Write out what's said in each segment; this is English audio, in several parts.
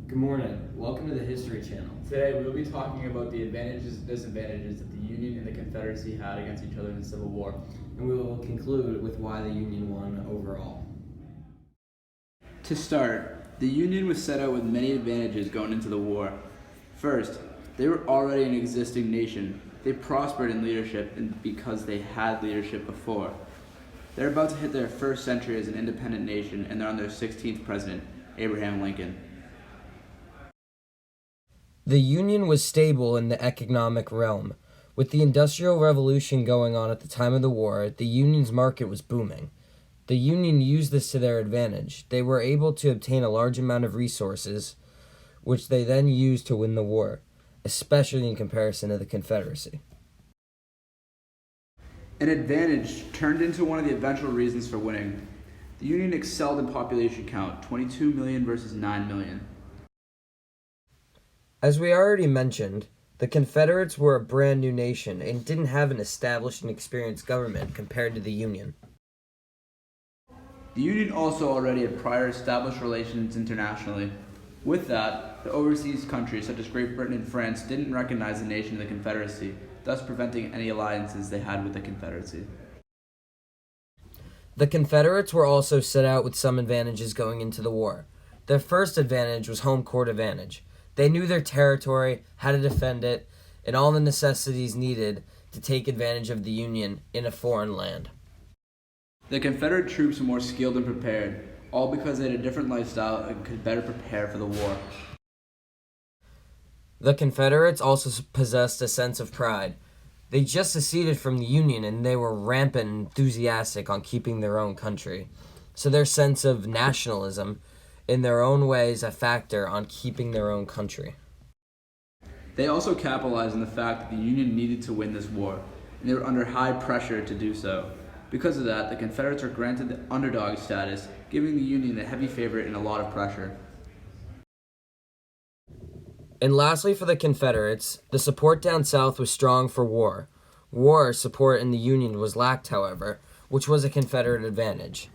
Good morning. Welcome to the History Channel. Today we will be talking about the advantages and disadvantages that the Union and the Confederacy had against each other in the Civil War. And we will conclude with why the Union won overall. To start, the Union was set out with many advantages going into the war. First, they were already an existing nation. They prospered in leadership and because they had leadership before. They're about to hit their first century as an independent nation, and they're on their 16th president, Abraham Lincoln. The Union was stable in the economic realm. With the Industrial Revolution going on at the time of the war, the Union's market was booming. The Union used this to their advantage. They were able to obtain a large amount of resources, which they then used to win the war, especially in comparison to the Confederacy. An advantage turned into one of the eventual reasons for winning. The Union excelled in population count, 22 million versus 9 million. As we already mentioned, the Confederates were a brand new nation and didn't have an established and experienced government compared to the Union. The Union also already had prior established relations internationally. With that, the overseas countries such as Great Britain and France didn't recognize the nation of the Confederacy, thus preventing any alliances they had with the Confederacy. The Confederates were also set out with some advantages going into the war. Their first advantage was home court advantage. They knew their territory, how to defend it, and all the necessities needed to take advantage of the Union in a foreign land. The Confederate troops were more skilled and prepared, all because they had a different lifestyle and could better prepare for the war. The Confederates also possessed a sense of pride. They just seceded from the Union and they were rampant and enthusiastic on keeping their own country. So their sense of nationalism, in their own way, is a factor on keeping their own country. They also capitalized on the fact that the Union needed to win this war, and they were under high pressure to do so. Because of that, the Confederates were granted the underdog status, giving the Union the heavy favorite and a lot of pressure. And lastly, for the Confederates, the support down south was strong for war. War support in the Union was lacked, however, which was a Confederate advantage.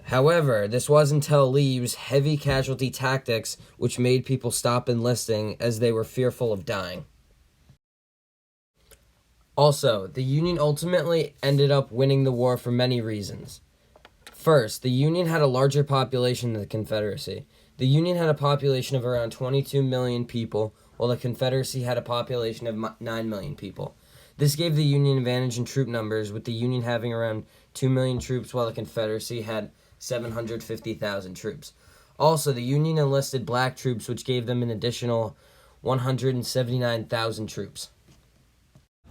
However, this was until Lee used heavy casualty tactics, which made people stop enlisting as they were fearful of dying. Also, the Union ultimately ended up winning the war for many reasons. First, the Union had a larger population than the Confederacy. The Union had a population of around 22 million people, while the Confederacy had a population of 9 million people. This gave the Union advantage in troop numbers, with the Union having around 2 million troops, while the Confederacy had 750,000 troops. Also, the Union enlisted black troops, which gave them an additional 179,000 troops.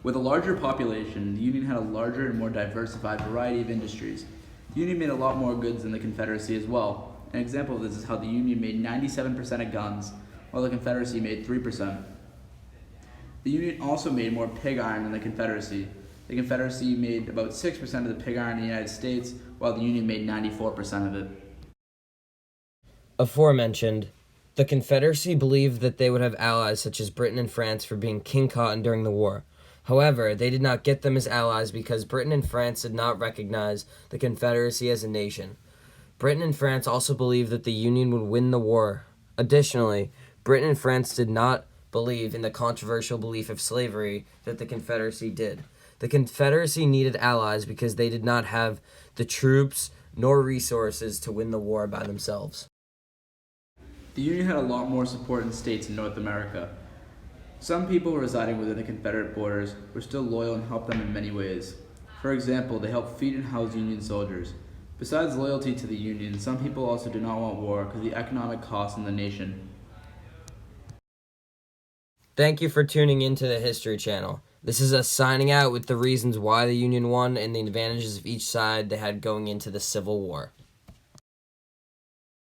With a larger population, the Union had a larger and more diversified variety of industries. The Union made a lot more goods than the Confederacy as well. An example of this is how the Union made 97% of guns, while the Confederacy made 3%. The Union also made more pig iron than the Confederacy. The Confederacy made about 6% of the pig iron in the United States, while the Union made 94% of it. Aforementioned, the Confederacy believed that they would have allies such as Britain and France for being king cotton during the war. However, they did not get them as allies because Britain and France did not recognize the Confederacy as a nation. Britain and France also believed that the Union would win the war. Additionally, Britain and France did not believe in the controversial belief of slavery that the Confederacy did. The Confederacy needed allies because they did not have the troops nor resources to win the war by themselves. The Union had a lot more support in states in North America. Some people residing within the Confederate borders were still loyal and helped them in many ways. For example, they helped feed and house Union soldiers. Besides loyalty to the Union, some people also do not want war because of the economic costs in the nation. Thank you for tuning into the History Channel. This is us signing out with the reasons why the Union won and the advantages of each side they had going into the Civil War.